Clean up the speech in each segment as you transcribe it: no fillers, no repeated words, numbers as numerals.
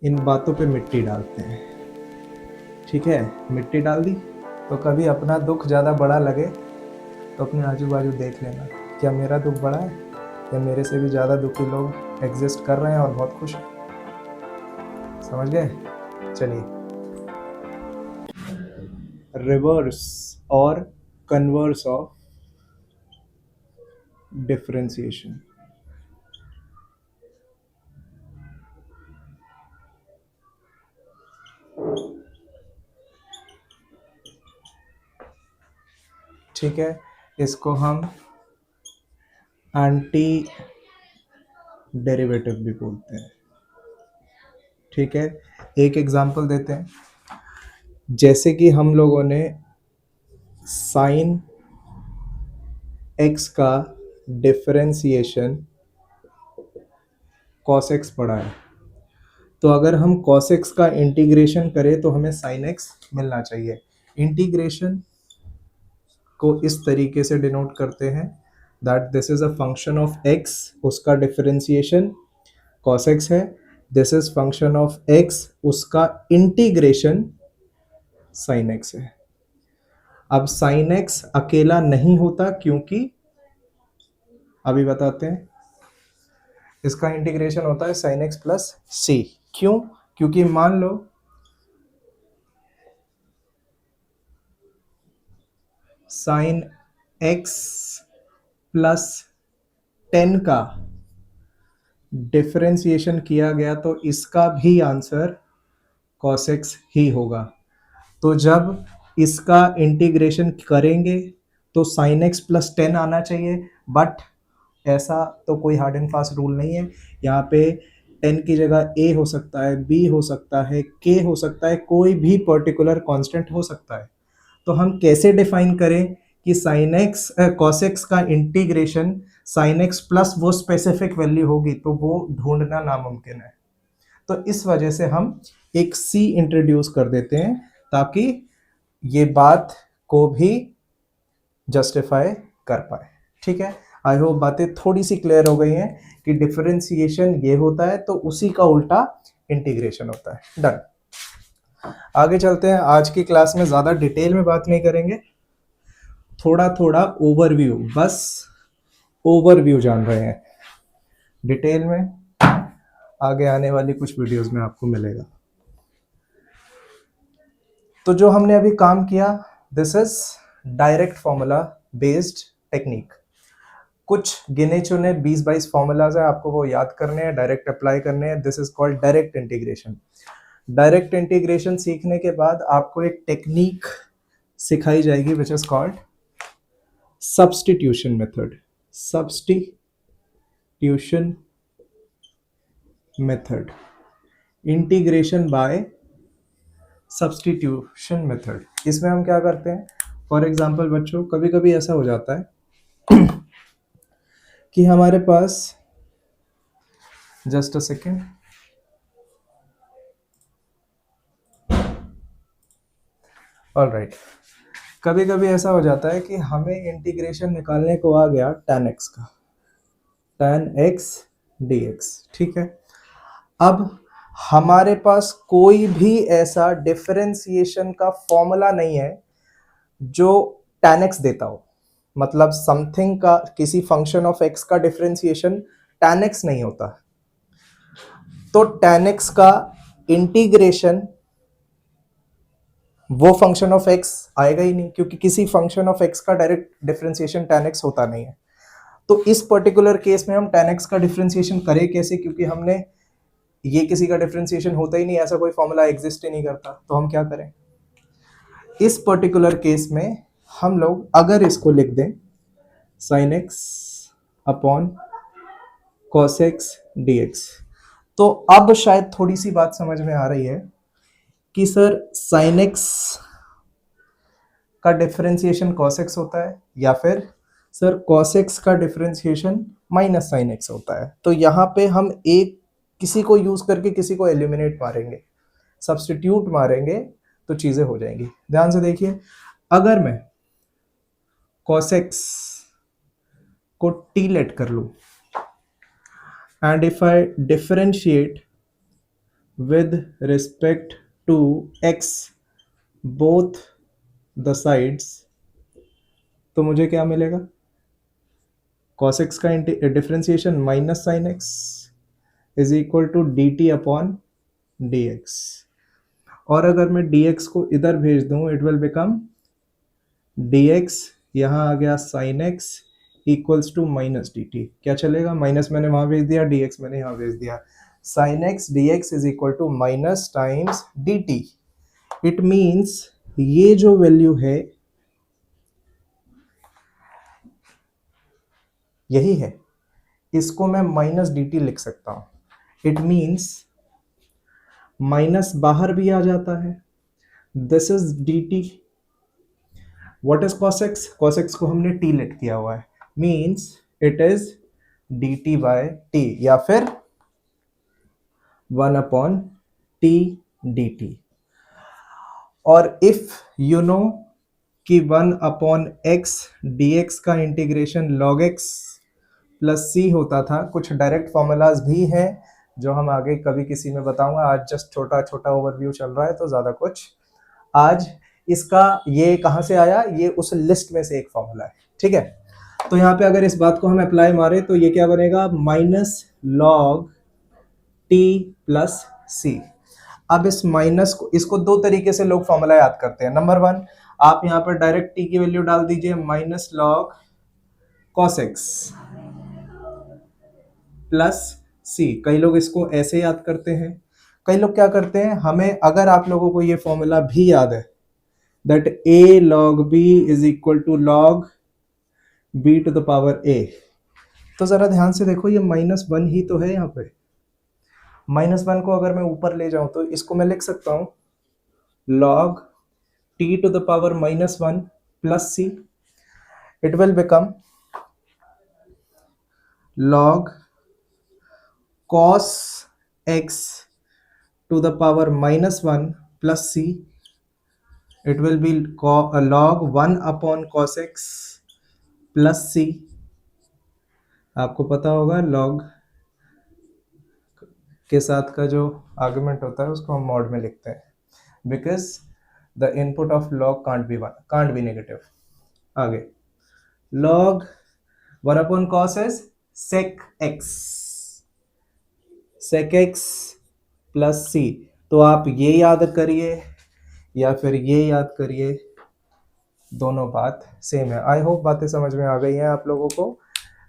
इन बातों पे मिट्टी डालते हैं। ठीक है, मिट्टी डाल दी तो कभी अपना दुख ज़्यादा बड़ा लगे तो अपने आजू बाजू देख लेना, क्या मेरा दुख बड़ा है या मेरे से भी ज़्यादा दुखी लोग एग्जिस्ट कर रहे हैं और बहुत खुश हैं। समझ गए? चलिए, रिवर्स और कन्वर्स ऑफ डिफरेंशिएशन। ठीक है, इसको हम एंटी डेरिवेटिव भी बोलते हैं। ठीक है, एक एग्जांपल देते हैं। जैसे कि हम लोगों ने साइन एक्स का डिफरेंशिएशन कॉस एक्स पढ़ा है, तो अगर हम cos x का इंटीग्रेशन करें तो हमें sin x मिलना चाहिए। इंटीग्रेशन को इस तरीके से डिनोट करते हैं that this is a function of x, उसका डिफरेंशिएशन cos x है। This is function of x, उसका इंटीग्रेशन sin x है। अब sin x अकेला नहीं होता, क्योंकि अभी बताते हैं, इसका इंटीग्रेशन होता है sin x प्लस c। क्यों? क्योंकि मान लो sin x प्लस 10 का डिफरेंशिएशन किया गया तो इसका भी आंसर cos x ही होगा। तो जब इसका इंटीग्रेशन करेंगे तो sin x प्लस 10 आना चाहिए, बट ऐसा तो कोई हार्ड एंड फास्ट रूल नहीं है। यहाँ पे 10 की जगह a हो सकता है, b हो सकता है, k हो सकता है, कोई भी पर्टिकुलर कांस्टेंट हो सकता है। तो हम कैसे डिफाइन करें कि sin x cos x का इंटीग्रेशन sin x प्लस वो स्पेसिफिक वैल्यू होगी, तो वो ढूंढना नामुमकिन है। तो इस वजह से हम एक c इंट्रोड्यूस कर देते हैं ताकि ये बात को भी जस्टिफाई कर पाए। ठीक है, आई होप बातें थोड़ी सी क्लियर हो गई हैं कि डिफरेंशिएशन ये होता है तो उसी का उल्टा इंटीग्रेशन होता है। डन। आगे चलते हैं। आज की क्लास में ज्यादा डिटेल में बात नहीं करेंगे, थोड़ा थोड़ा ओवरव्यू, बस ओवरव्यू जान रहे हैं। डिटेल में आगे आने वाली कुछ वीडियोस में आपको मिलेगा। तो जो हमने अभी काम किया, this is direct formula based technique. कुछ गिने चुने 20-22 फॉर्मूलाज है, आपको वो याद करने हैं, डायरेक्ट अप्लाई करने हैं। This is called direct integration. Direct integration सीखने के बाद आपको एक टेक्निक सिखाई जाएगी which is called substitution method. Substitution method, integration by substitution method. इसमें हम क्या करते हैं, फॉर एग्जांपल बच्चों, कभी कभी ऐसा हो जाता है कि हमारे पास, जस्ट अ सेकेंड, ऑलराइट, कभी कभी ऐसा हो जाता है कि हमें इंटीग्रेशन निकालने को आ गया tan x का, tan x dx। ठीक है, अब हमारे पास कोई भी ऐसा डिफरेंशिएशन का फॉर्मूला नहीं है जो tan x देता हो। मतलब समथिंग का, किसी फंक्शन ऑफ x का डिफरेंशिएशन tan x नहीं होता, तो tan x का इंटीग्रेशन वो फंक्शन ऑफ x आएगा ही नहीं, क्योंकि किसी फंक्शन ऑफ x का डायरेक्ट डिफरेंशिएशन tan x होता नहीं है। तो इस पर्टिकुलर केस में हम tan x का डिफरेंशिएशन करें कैसे, क्योंकि हमने ये किसी का डिफरेंशिएशन होता ही नहीं, ऐसा कोई फॉर्मूला एग्जिस्ट ही नहीं करता। तो हम क्या करें, इस पर्टिकुलर केस में हम लोग अगर इसको लिख दें sin x upon cos x dx, तो अब शायद थोड़ी सी बात समझ में आ रही है कि सर sin x का डिफरेंशिएशन cos x होता है, या फिर सर cos x का डिफरेंशिएशन माइनस sin x होता है। तो यहाँ पे हम एक किसी को यूज करके किसी को एलिमिनेट मारेंगे, सब्स्टिट्यूट मारेंगे, तो चीजें हो जाएंगी। ध्यान से देखिए, अगर मैं cos x को t लेट कर लूं and if I differentiate with respect to x both the sides, तो मुझे क्या मिलेगा? cos x का differentiation minus sine x is equal to d t upon d x. और अगर मैं dx को इधर भेज दूं, इट विल बिकम dx, यहाँ आ गया sin x equals to minus d t. क्या चलेगा? माइनस मैंने वहां भेज दिया, dx मैंने यहाँ भेज दिया। sin x dx is equal to minus times dt। It means ये जो वैल्यू है यही है, इसको मैं माइनस डी टी लिख सकता हूं। इट मीन्स माइनस बाहर भी आ जाता है, this is d T. What is cos x? cos x को हमने t लेट किया हुआ है, means it is d t by t, या फिर 1 अपॉन टी डी टी। और इफ यू नो कि 1 अपॉन एक्स डी एक्स का integration log x plus c होता था, कुछ डायरेक्ट फॉर्मूलाज भी हैं जो हम आगे कभी किसी में बताऊंगा। आज जस्ट छोटा छोटा ओवरव्यू चल रहा है, तो ज़्यादा कुछ आज इसका ये कहाँ से आया, ये उस लिस्ट में से एक फॉर्मूला है, ठीक है। तो यहाँ पे अगर इस बात को हम अप्लाई मारे तो ये क्या बनेगा? माइनस लॉग टी प्लस सी। अब इस माइनस को, इसको दो तरीके से लोग फॉर्मूला याद करते हैं। नंबर वन, आप यहाँ पर डायरेक्ट टी की वैल्यू डाल दीजिए, minus log cos x plus c. कई लोग इसको ऐसे याद करते हैं। कई लोग क्या करते हैं, हमें अगर आप लोगों को ये फॉर्मूला भी याद है that a log b is equal to log b to the power a, तो जरा ध्यान से देखो, ये माइनस वन ही तो है यहाँ पे। माइनस वन को अगर मैं ऊपर ले जाऊं तो इसको मैं लिख सकता हूं log t to the power minus one plus c। It will become log cos x to the power minus 1 plus c। it will be log 1 upon cos x plus c। आपको पता होगा log के साथ का जो argument होता है उसको हम मॉड में लिखते हैं, because the input of log can't be negative. आगे log 1 upon cos is sec x plus c. तो आप ये याद करिए या फिर ये याद करिए, दोनों बात सेम है। आई होप बातें समझ में आ गई हैं आप लोगों को।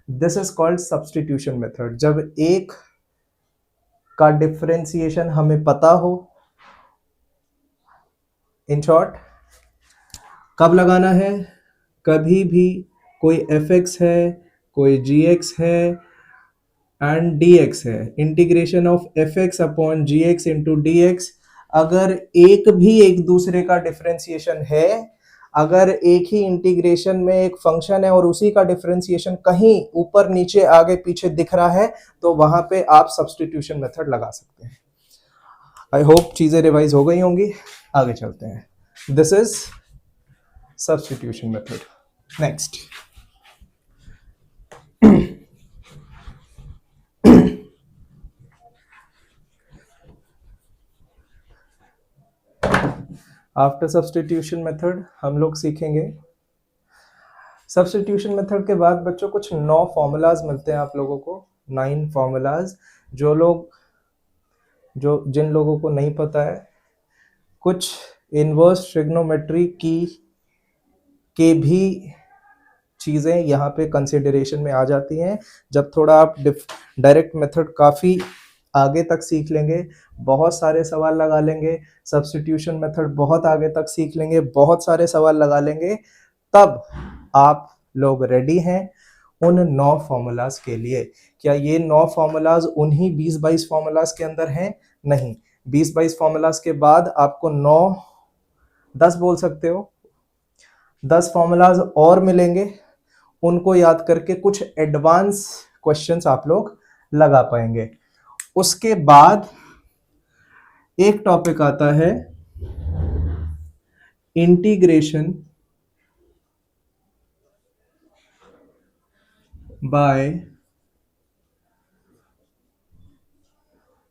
This is called substitution method. जब एक का डिफरेंशिएशन हमें पता हो, इन शॉर्ट कब लगाना है, कभी भी कोई एफ एक्स है, कोई जी एक्स है एंड डी एक्स है, integration of f x upon g x into d x, अगर एक भी एक दूसरे का डिफरेंशिएशन है, अगर एक ही इंटीग्रेशन में एक फंक्शन है और उसी का डिफरेंशिएशन कहीं ऊपर नीचे आगे पीछे दिख रहा है, तो वहां पे आप सब्स्टिट्यूशन मेथड लगा सकते हैं। आई होप चीजें रिवाइज हो गई होंगी। आगे चलते हैं। This is substitution method. Next, after substitution method हम लोग सीखेंगे। सब्स्टिट्यूशन मेथड के बाद बच्चों कुछ 9 फॉर्मूलाज मिलते हैं आप लोगों को, 9 फॉर्मूलाज। जो जिन लोगों को नहीं पता है, कुछ इनवर्स ट्रिग्नोमेट्री की के भी चीज़ें यहाँ पे कंसिडरेशन में आ जाती हैं। जब थोड़ा आप डायरेक्ट मेथड काफ़ी आगे तक सीख लेंगे, बहुत सारे सवाल लगा लेंगे, सब्स्टिट्यूशन मेथड बहुत आगे तक सीख लेंगे, बहुत सारे सवाल लगा लेंगे, तब आप लोग रेडी हैं उन 9 फॉर्मूलाज के लिए। क्या ये 9 फॉर्मूलाज उन्हीं 20-22 फॉर्मूलाज के अंदर हैं? नहीं, 20-22 फॉर्मूलाज के बाद आपको 9-10 बोल सकते हो, 10 फॉर्मूलाज और मिलेंगे। उनको याद करके कुछ एडवांस क्वेश्चंस आप लोग लगा पाएंगे। उसके बाद एक टॉपिक आता है इंटीग्रेशन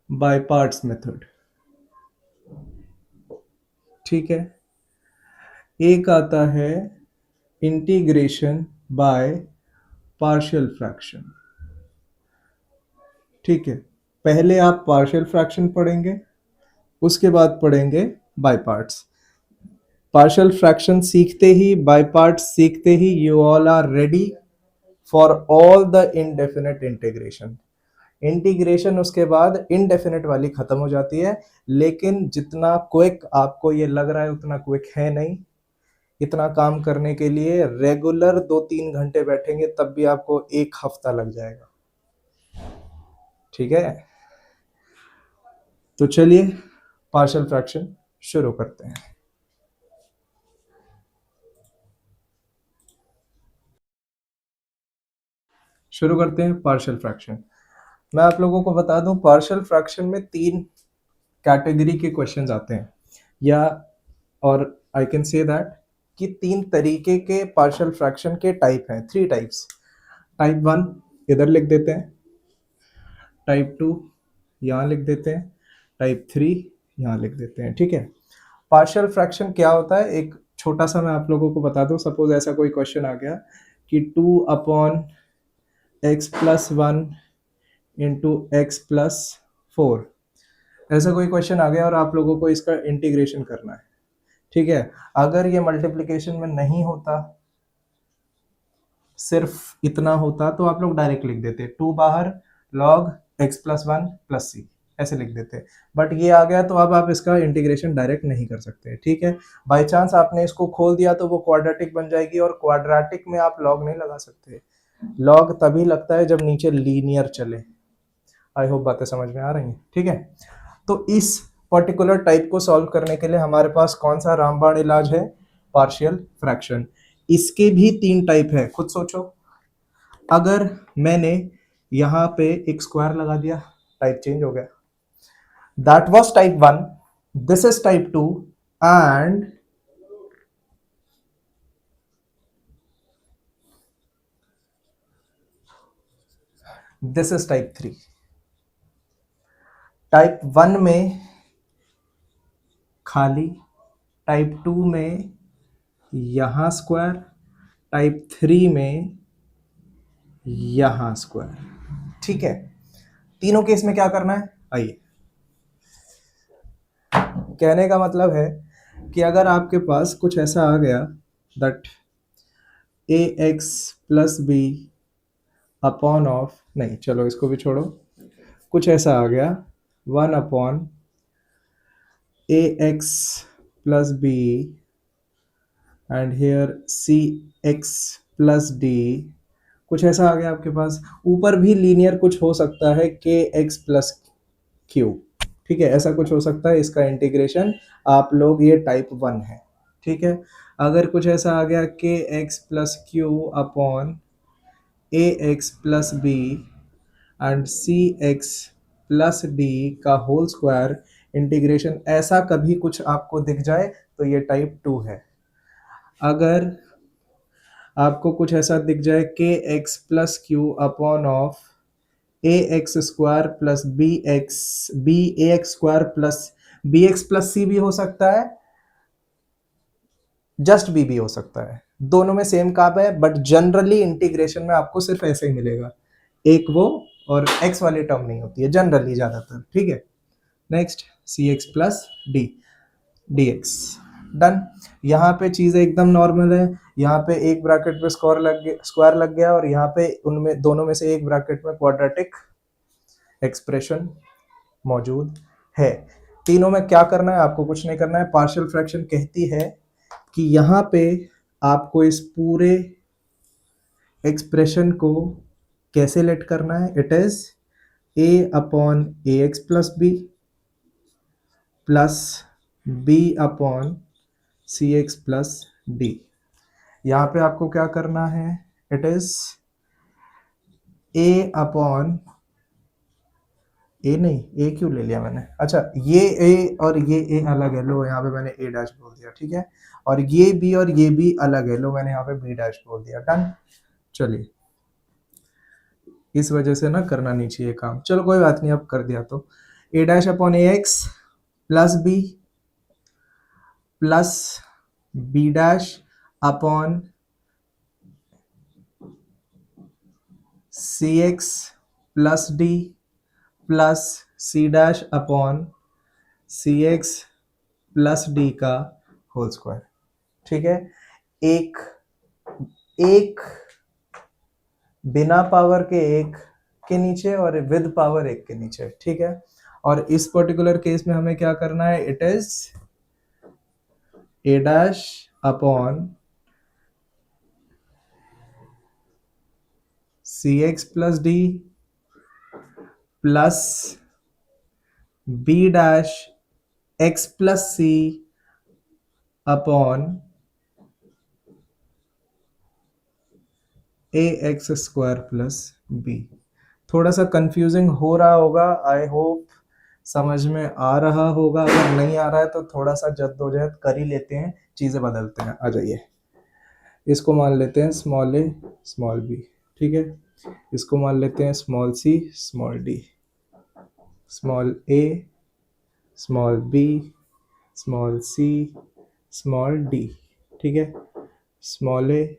बाय पार्ट्स मेथड। ठीक है। एक आता है इंटीग्रेशन बाय पार्शियल फ्रैक्शन। ठीक है, पहले आप पार्शियल फ्रैक्शन पढ़ेंगे, उसके बाद पढ़ेंगे बाय पार्ट्स। पार्शियल फ्रैक्शन सीखते ही, बाय पार्ट्स सीखते ही, you all are ready for all the indefinite integration. Integration उसके बाद इनडेफिनेट वाली खत्म हो जाती है, लेकिन जितना क्विक आपको ये लग रहा है उतना क्विक है नहीं। इतना काम करने के लिए रेगुलर 2-3 घंटे बैठेंगे तब भी आपको 1 हफ्ता लग जाएगा। ठीक है, तो चलिए पार्शियल फ्रैक्शन शुरू करते हैं। शुरू करते हैं पार्शियल फ्रैक्शन। मैं आप लोगों को बता दूं, पार्शियल फ्रैक्शन में 3 कैटेगरी के क्वेश्चंस आते हैं, या और आई कैन से दैट कि 3 तरीके के पार्शियल फ्रैक्शन के टाइप हैं, 3 टाइप्स। टाइप 1 इधर लिख देते हैं, टाइप 2 यहाँ लिख देते हैं, टाइप 3 यहाँ लिख देते हैं। ठीक है, पार्शियल फ्रैक्शन क्या होता है, एक छोटा सा मैं आप लोगों को बता दूं। सपोज ऐसा कोई क्वेश्चन आ गया कि 2/x+1 इंटू x+4, ऐसा कोई क्वेश्चन आ गया और आप लोगों को इसका इंटीग्रेशन करना है। ठीक है, अगर ये मल्टीप्लिकेशन में नहीं होता, सिर्फ इतना होता, तो आप लोग डायरेक्ट लिख देते 2 बाहर log x+1 + c, ऐसे लिख देते। बट ये आ गया तो अब आप इसका इंटीग्रेशन डायरेक्ट नहीं कर सकते। ठीक है, बाय चांस आपने इसको खोल दिया तो वो क्वाड्रेटिक बन जाएगी, और क्वाड्रेटिक में आप लॉग नहीं लगा सकते। लॉग तभी लगता है जब नीचे लीनियर चले। आई होप बातें समझ में आ रही हैं। ठीक है, तो इस पर्टिकुलर टाइप को सॉल्व करने के लिए हमारे पास कौन सा रामबाण इलाज है, पार्शियल फ्रैक्शन। इसके भी 3 टाइप है, खुद सोचो। अगर मैंने यहां पे एक स्क्वायर लगा दिया, टाइप चेंज हो गया। That was type 1, this is type 2, and this is type 3। Type 1 में खाली, टाइप 2 में यहां स्क्वायर, टाइप 3 में यहां स्क्वायर। ठीक है, तीनों केस में क्या करना है, आइए। कहने का मतलब है कि अगर आपके पास कुछ ऐसा आ गया दैट ax+b अपॉन ऑफ, नहीं चलो इसको भी छोड़ो, कुछ ऐसा आ गया 1/ax+b एंड हियर cx+d, कुछ ऐसा आ गया आपके पास। ऊपर भी लीनियर कुछ हो सकता है kx+q। ठीक है, ऐसा कुछ हो सकता है। इसका इंटीग्रेशन आप लोग, ये टाइप 1 है। ठीक है, अगर कुछ ऐसा आ गया kx+q upon ax+b and cx+d का होल स्क्वायर इंटीग्रेशन, ऐसा कभी कुछ आपको दिख जाए तो ये टाइप 2 है। अगर आपको कुछ ऐसा दिख जाए kx+q upon of ax² plus bx² भी हो सकता है, जस्ट b भी हो सकता है। दोनों में सेम काम है, बट जनरली इंटीग्रेशन में आपको सिर्फ ऐसे ही मिलेगा, एक वो और x वाली टर्म नहीं होती है जनरली ज्यादातर। ठीक है, नेक्स्ट cx+d dx, डन। यहाँ पे चीजें एकदम नॉर्मल है। यहाँ पे एक ब्रैकेट पे स्क्वायर लग गया, और यहाँ पे उनमें दोनों में से एक ब्रैकेट में क्वाड्रेटिक एक्सप्रेशन मौजूद है। तीनों में क्या करना है, आपको कुछ नहीं करना है। पार्शियल फ्रैक्शन कहती है कि यहाँ पे आपको इस पूरे एक्सप्रेशन को कैसे लेट करना है। It is a/ax+b plus b/cx+d। यहाँ पे आपको क्या करना है, इट इज ए नहीं, ए क्यों ले लिया मैंने, अच्छा ये ए और ये ए अलग है, लो यहाँ पे मैंने ए डैश बोल दिया। ठीक है, और ये बी और ये बी अलग है, लो मैंने यहाँ पे बी डैश बोल दिया। डन, चलिए इस वजह से ना करना नहीं चाहिए काम, चलो कोई बात नहीं, अब कर दिया। तो a' upon ax plus b plus b dash upon c x plus d plus c dash upon c x plus d का होल स्क्वायर। ठीक है, एक एक बिना पावर के एक के नीचे और विद पावर एक के नीचे। ठीक है, और इस पर्टिकुलर केस में हमें क्या करना है, it is a dash upon c x plus d plus b dash x plus c upon a x square plus b. थोड़ा सा कंफ्यूजिंग हो रहा होगा, आई होप समझ में आ रहा होगा। अगर नहीं आ रहा है तो थोड़ा सा जद्दोजहद कर ही लेते हैं, चीज़ें बदलते हैं। आ जाइए, इसको मान लेते हैं स्मॉल ए स्मॉल बी। ठीक है, इसको मान लेते हैं small c small d, small a small b small c small d. ठीक है, small a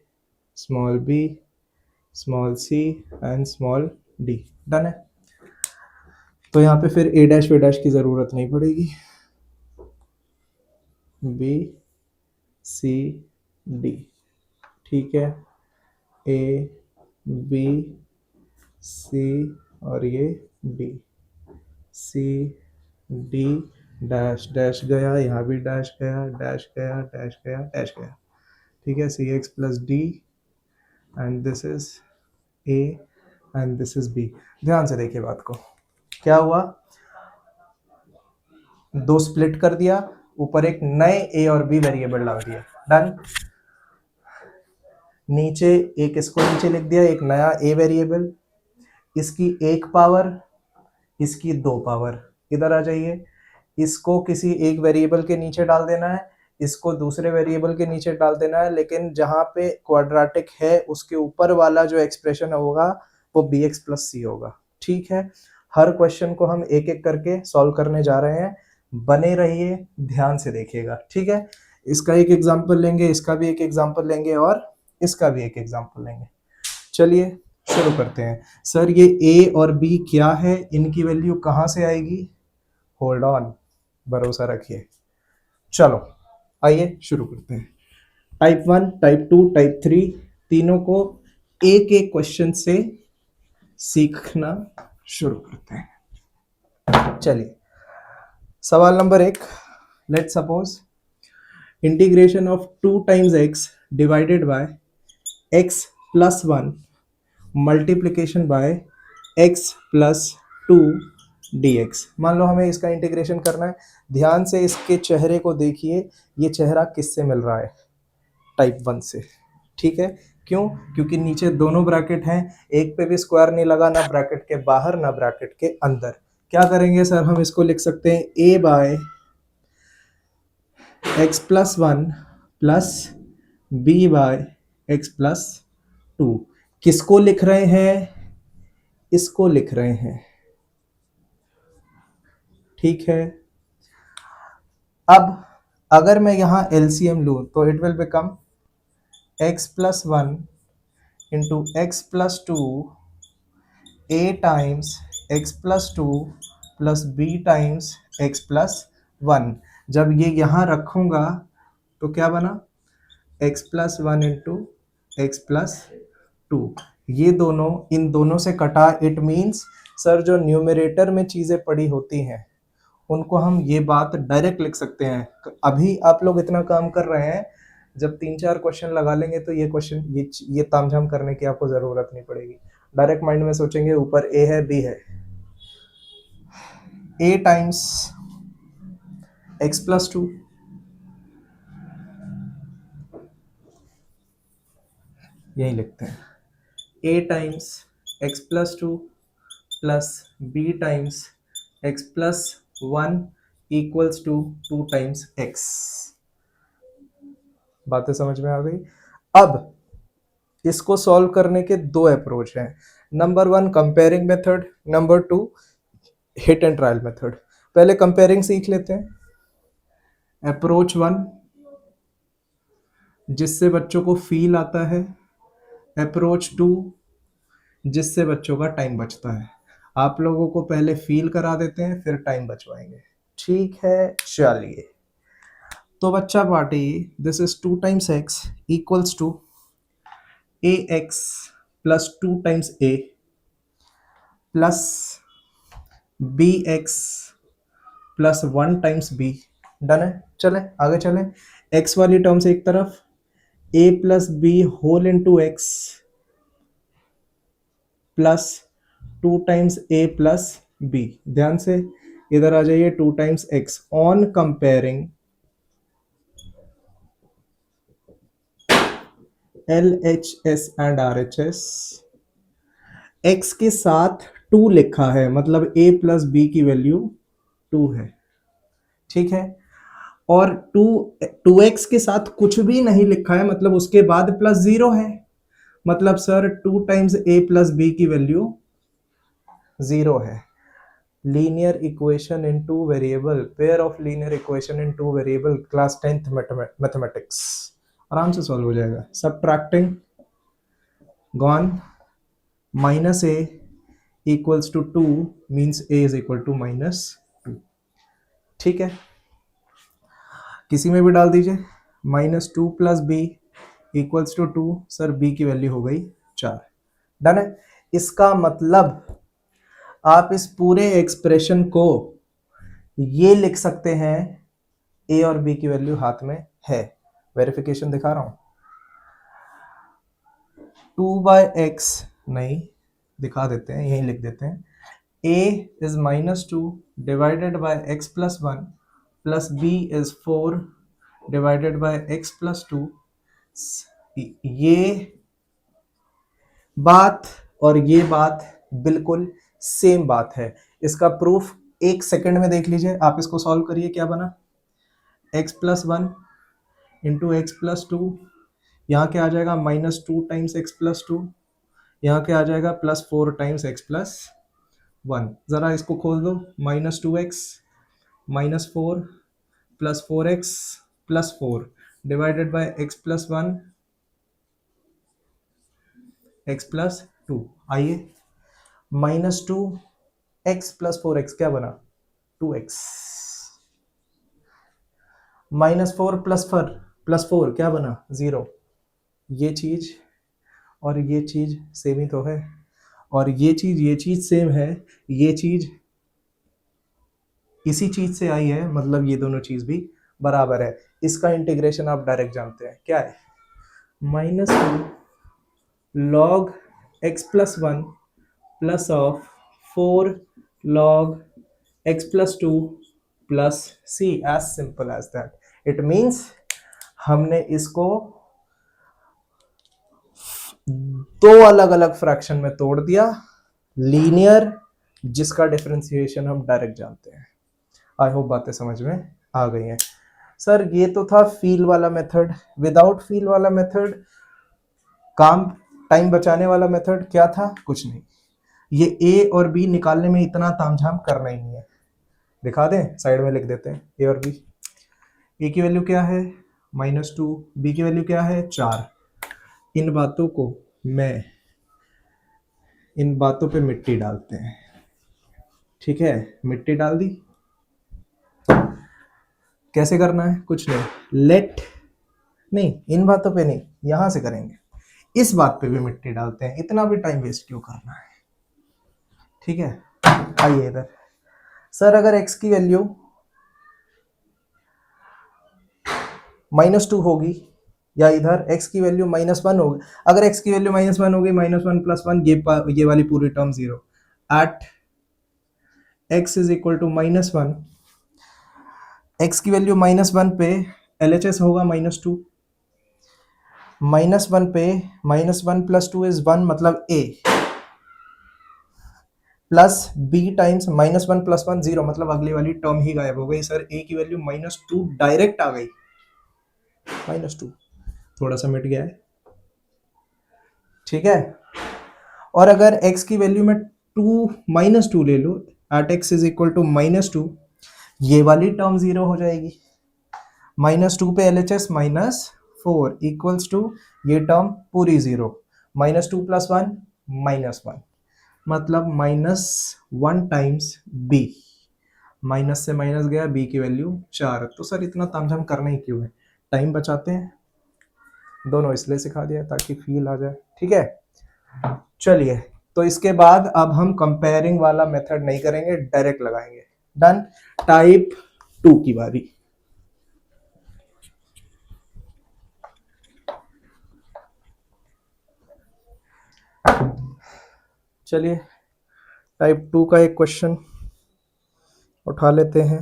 small b small c and small d. Done है, तो यहाँ पे फिर ए डैश वे डैश की ज़रूरत नहीं पड़ेगी। बी सी डी, ठीक है, ए बी सी और ये d, c d dash dash गया, यहाँ भी डैश गया डैश गया डैश गया डैश गया। ठीक है, c x plus d and this is a and this is b. ध्यान से देखिए बात को, क्या हुआ, दो स्प्लिट कर दिया, ऊपर एक नए ए और बी वेरिएबल डाल दिया। डन, नीचे एक इसको नीचे लिख दिया, एक नया ए वेरिएबल, इसकी एक पावर इसकी दो पावर। इधर आ जाइए, इसको किसी एक वेरिएबल के नीचे डाल देना है, इसको दूसरे वेरिएबल के नीचे डाल देना है, लेकिन जहां पे क्वाड्रेटिक है उसके ऊपर वाला जो एक्सप्रेशन होगा वो बी एक्स प्लस सी होगा। ठीक है, हर क्वेश्चन को हम एक एक करके सॉल्व करने जा रहे हैं, बने रहिए, ध्यान से देखिएगा। ठीक है, इसका एक एग्जाम्पल लेंगे, इसका भी एक एग्जाम्पल लेंगे और इसका भी एक एग्जाम्पल लेंगे। चलिए शुरू करते हैं। सर ये ए और बी क्या है, इनकी वैल्यू कहाँ से आएगी, होल्ड ऑन, भरोसा रखिए। चलो आइए शुरू करते हैं। टाइप 1, टाइप 2, टाइप 3, तीनों को एक एक क्वेश्चन से सीखना शुरू करते हैं। चलिए, सवाल number 1, let suppose integration of 2 times x divided by x plus 1 multiplication bye x plus 2 dx। मान लो हमें इसका इंटीग्रेशन करना है। ध्यान से इसके चेहरे को देखिए, ये चेहरा किससे मिल रहा है, टाइप 1 से। ठीक है, क्यों, क्योंकि नीचे दोनों ब्रैकेट हैं, एक पे भी स्क्वायर नहीं लगा, ना ब्रैकेट के बाहर ना ब्रैकेट के अंदर। क्या करेंगे सर, हम इसको लिख सकते हैं a by x plus 1 plus b by x plus 2। किसको लिख रहे हैं, इसको लिख रहे हैं। ठीक है, अब अगर मैं यहां एलसीएम लूं तो it will become x plus 1 into x plus 2 a times x plus 2 plus b times x plus 1। जब ये यहां रखूंगा तो क्या बना, x plus 1 into x plus 2। ये दोनों इन दोनों से कटा, इट मीन्स सर जो न्यूमरेटर में चीज़ें पड़ी होती हैं उनको हम ये बात डायरेक्ट लिख सकते हैं। अभी आप लोग इतना काम कर रहे हैं, जब 3-4 क्वेश्चन लगा लेंगे तो ये क्वेश्चन ये तामझाम करने की आपको ज़रूरत नहीं पड़ेगी। डायरेक्ट माइंड में सोचेंगे, ऊपर ए है बी है, ए टाइम्स एक्स प्लस 2 यही लिखते हैं, a times x plus 2 plus b times x plus 1 equals to 2 times x। बातें समझ में आ गई। अब इसको सॉल्व करने के दो अप्रोच हैं, number 1 comparing method, number 2 hit and trial method. पहले कंपेयरिंग सीख लेते हैं। अप्रोच 1, जिससे बच्चों को फील आता है, अप्रोच टू, जिससे बच्चों का टाइम बचता है। आप लोगों को पहले फील करा देते हैं, फिर टाइम बचवाएंगे। ठीक है, चलिए। तो बच्चा party, this is 2 times x equals to ax plus 2 times a plus bx plus 1 times b। Done है, चले आगे चले। x वाली टर्म से एक तरफ, a plus b whole into x plus 2 times a plus b। ध्यान से इधर आ जाइए, 2 times x on comparing LHS and RHS। x के साथ 2 लिखा है, मतलब a प्लस बी की वैल्यू 2 है। ठीक है, और 2x के साथ कुछ भी नहीं लिखा है, मतलब उसके बाद प्लस 0 है। मतलब sir 2 times a plus b की वैल्यू 0 है। Linear equation in two variable, pair of linear equation in two variable, class 10th mathematics, आराम से सॉल्व हो जाएगा। Subtracting gone, minus a equals to 2 means a is equal to -2। ठीक है, किसी में भी डाल दीजिए। -2 plus b equals to 2, sir b की वैल्यू हो गई 4। डन है। इसका मतलब आप इस पूरे एक्सप्रेशन को ये लिख सकते हैं, a और b की वैल्यू हाथ में है। वेरिफिकेशन दिखा रहा हूं, 2/x नहीं, दिखा देते हैं, यहीं लिख देते हैं। a is -2 divided by x plus 1 plus b is 4 divided by x plus 2। ये बात और ये बात बिल्कुल सेम बात है। इसका प्रूफ 1 सेकंड में देख लीजिए। आप इसको सॉल्व करिए, क्या बना, x plus 1 into x plus 2, यहाँ क्या आ जाएगा -2 टाइम्स x plus 2, यहाँ क्या आ जाएगा +4 टाइम्स x plus 1। जरा इसको खोल दो, -2x -4 plus 4x plus 4 divided by x plus 1 x plus 2। आइए, -2x प्लस 4x क्या बना, 2x। -4 प्लस 4 क्या बना, 0। ये चीज और ये चीज सेम ही तो है, और ये चीज सेम है। ये चीज इसी चीज से आई है, मतलब ये दोनों चीज भी बराबर है। इसका इंटीग्रेशन आप डायरेक्ट जानते हैं, क्या है, -2 log x plus 1 plus of 4 log x plus 2 plus c, as simple as that। it means हमने इसको दो अलग अलग फ्रैक्शन में तोड़ दिया, लीनियर, जिसका डिफरेंशिएशन हम डायरेक्ट जानते हैं। आई होप बातें समझ में आ गई हैं। सर ये तो था फील वाला मेथड। विदाउट फील वाला मेथड, काम टाइम बचाने वाला मेथड क्या था, कुछ नहीं। ये ए और बी निकालने में इतना तामझाम करना ही नहीं है। दिखा दें, साइड में लिख देते हैं ए और बी। ए की वैल्यू क्या है, -2, बी की वैल्यू क्या है, 4। इन बातों को मैं, इन बातों पे मिट्टी डालते हैं। ठीक है, मिट्टी डाल दी। कैसे करना है, कुछ नहीं, लेट, नहीं इन बातों पे नहीं, यहां से करेंगे। इस बात पे भी मिट्टी डालते हैं, इतना भी टाइम वेस्ट क्यों करना है। ठीक है, आइए इधर। सर अगर x की वैल्यू -2 होगी, या इधर x की वैल्यू -1 होगी, अगर x की वैल्यू -1 होगी, -1 + 1, ये वाली पूरी term 0, at x is equal to -1, x की वैल्यू -1 पे LHS होगा -2, -1 पे -1 + 2 इज 1, मतलब a, प्लस b टाइम्स -1 + 1 0, मतलब अगली वाली टर्म ही गायब हो गई। सर a की वैल्यू -2 डायरेक्ट आ गई, -2 थोड़ा सा मिट गया है। ठीक है, और अगर x की वैल्यू में -2 ले लो, at x is equal to -2, ये वाली टर्म 0 हो जाएगी। -2 पे LHS 4 इक्वल्स टू ये टर्म पूरी 0, -2 + 1 -1, मतलब -1 टाइम्स b। माइनस से माइनस गया, b की वैल्यू 4। तो सर इतना तामझाम करना ही क्यों है, टाइम बचाते हैं। दोनों इसलिए सिखा दिया ताकि फील आ जाए, ठीक है। चलिए, तो इसके बाद अब हम कंपेयरिंग वाला मेथड नहीं करेंगे, डायरेक्ट लगाएंगे। डन। टाइप 2 की बारी। चलिए, टाइप 2 का एक क्वेश्चन उठा लेते हैं।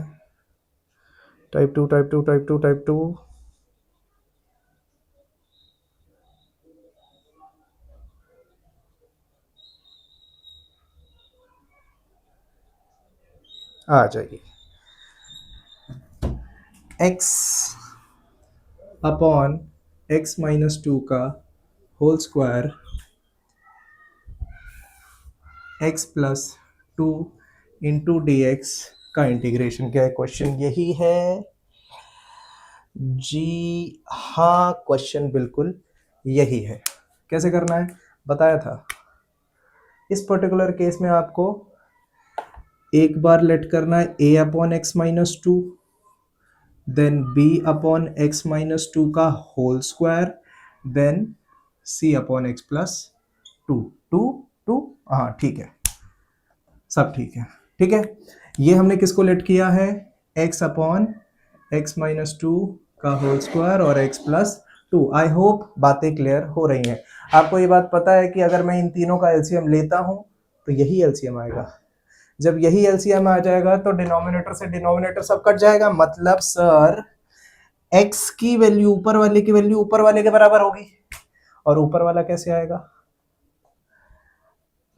Type 2 type 2 type 2 type 2। आ जाइए। x अपॉन x - 2 का whole square x + 2 into dx का इंटीग्रेशन क्या है? क्वेश्चन यही है जी। हाँ, क्वेश्चन बिल्कुल यही है। कैसे करना है बताया था। इस पर्टिकुलर केस में आपको एक बार लेट करना है a upon x - 2, then b upon x - 2 का whole square, then c upon x + 2 2 2। हाँ ठीक है, सब ठीक है, ठीक है। ये हमने किसको लेट किया है? x अपॉन x - 2 का होल स्क्वायर और x + 2। आई होप बातें क्लियर हो रही हैं। आपको ये बात पता है कि अगर मैं इन तीनों का एलसीएम लेता हूं तो यही एलसीएम आएगा। जब यही एलसीएम आ जाएगा तो डिनोमिनेटर से डिनोमिनेटर सब कट जाएगा, मतलब सर x की वैल्यू ऊपर वाले की वैल्यू ऊपर वाले के बराबर होगी। और ऊपर वाला कैसे आएगा?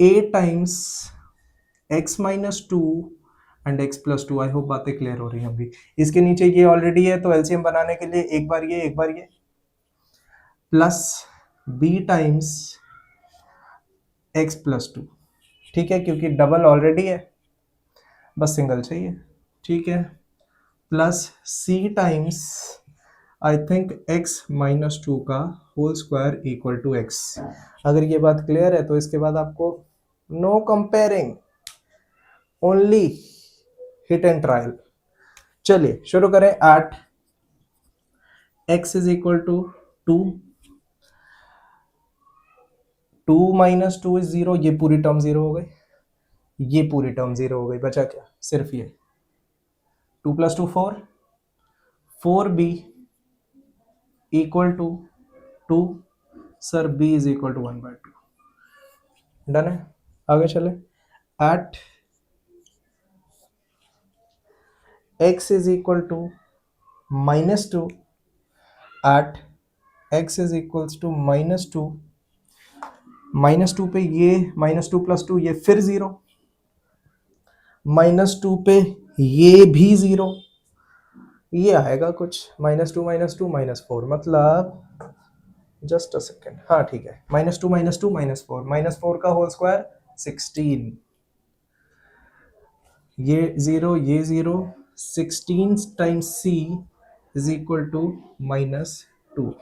a times x - 2 and x + 2। I hope बातें क्लियर हो रही हैं अभी। इसके नीचे ये ऑलरेडी है, तो एलसीएम बनाने के लिए एक बार ये प्लस b टाइम्स x + 2। ठीक है, क्योंकि डबल ऑलरेडी है, बस सिंगल चाहिए, ठीक है। Plus c times I think x - 2 का whole square equal to x। अगर ये बात क्लियर है तो इसके बाद आपको no comparing, only hit and trial. चलिए शुरू करें। At x is equal to 2, 2 - 2 is 0, ये पूरी टर्म 0 हो गई, ये पूरी टर्म 0 हो गई, बचा क्या? सिर्फ ये 2 + 2 4, 4b equal to 2। Sir b is equal to 1/2। Done है, आगे चले। At x is equal to -2, at x is equals to -2, -2 पे ये -2 + 2 ये फिर 0, -2 पे ये भी 0, ये आएगा कुछ -2 - 2 -4, मतलब जस्ट अ सेकेंड। हाँ ठीक है, -2 - 2 -4, -4 का होल स्क्वायर 16, ये 0 ये 0, 16 times c is equal to -2।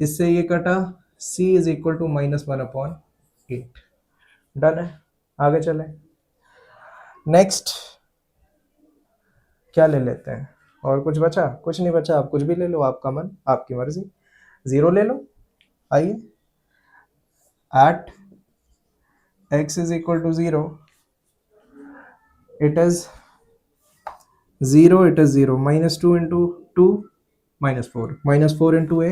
इससे ये कटा, c is equal to -1/8। Done है, आगे चलें। नेक्स्ट क्या ले लेते हैं? और कुछ बचा? कुछ नहीं बचा, आप कुछ भी ले लो, आपका मन आपकी मर्जी। 0 ले लो। आइए, at x is equal to 0, it is 0, it is 0, -2 into 2 -4, -4 into a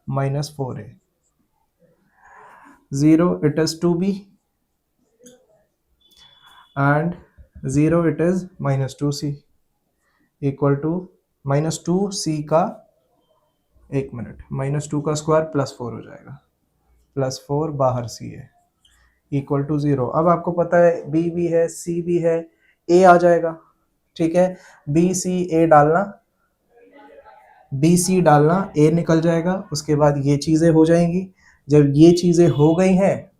-4a, 0 it is 2b and 0 it is -2c equal to -2c का, एक मिनट, -2 का स्क्वायर +4 हो जाएगा, +4 बाहर c है, इक्वल टू 0। अब आपको पता है b भी है, c भी है, a आ जाएगा, ठीक है। b c a डालना, b c डालना, a निकल जाएगा, उसके बाद ये चीज़ें हो जाएंगी। जब ये चीज़ें हो गई हैं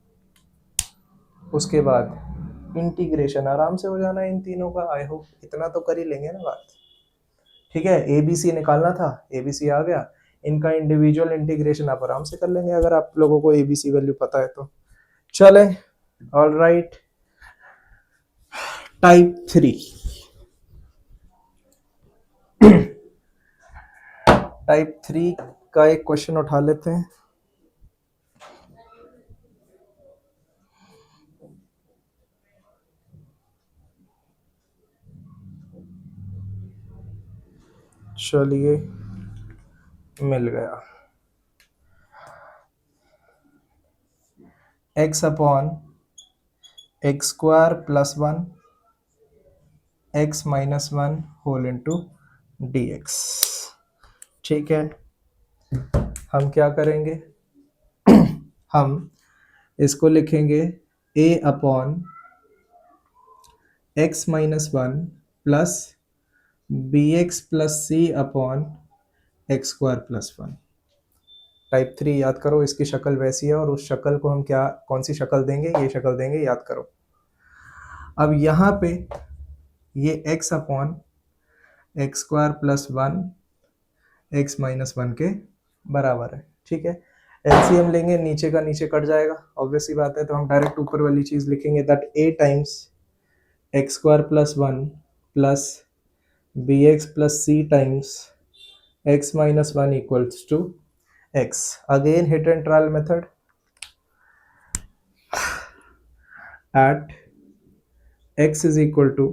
उसके बाद इंटीग्रेशन आराम से हो जाना है इन तीनों का। आई होप इतना तो कर ही लेंगे ना बात, ठीक है। ए बी सी निकालना था, ए बी सी आ गया, इनका इंडिविजुअल इंटीग्रेशन आप आराम से कर लेंगे अगर आप लोगों को एबीसी वैल्यू पता है तो। चले, ऑल राइट। टाइप 3, टाइप 3 का एक क्वेश्चन उठा लेते हैं। चलिए, मिल गया। x upon x square plus 1 x minus 1 whole into d x. ठीक है, हम क्या करेंगे, हम इसको लिखेंगे a upon x minus 1 plus b x plus c upon x square plus 1। Type 3 याद करो, इसकी शक्ल वैसी है और उस शक्ल को हम क्या, कौन सी शक्ल देंगे, ये शक्ल देंगे, याद करो। अब यहाँ पे ये x upon x square plus 1 x minus 1 के बराबर है। ठीक है, एलसीएम लेंगे, नीचे का नीचे कट जाएगा, ऑब्वियस सी बात है, तो हम डायरेक्ट ऊपर वाली चीज लिखेंगे, that a times x square plus 1 plus b x plus c times x minus 1 equals to x. Again hit and trial method. At x is equal to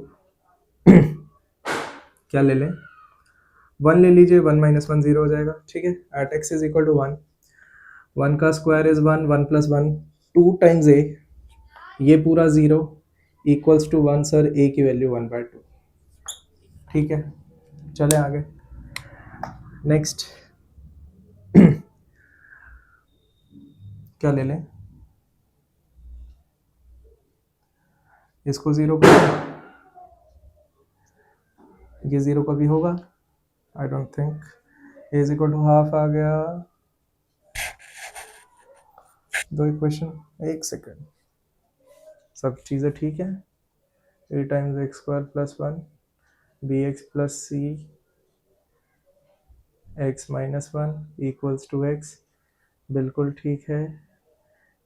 क्या ले लें, 1 ले लीजिए, 1 माइनस 1 0 हो जाएगा। ठीक है, at x is equal to 1, 1 का square is 1, 1 plus 1 2 times a, ये पूरा 0 इक्वल्स टू 1। सर a की वैल्यू 1/2। ठीक है, चले आगे, नेक्स्ट क्या ले लें, इसको 0 कर, ये 0 कभी होगा, I don't think. A is equal to half आ गया, दो इक्वेशन, एक सेकेंड, सब चीज़ें ठीक है। A times x square plus 1 b x plus c x minus 1 equals to x, बिल्कुल ठीक है।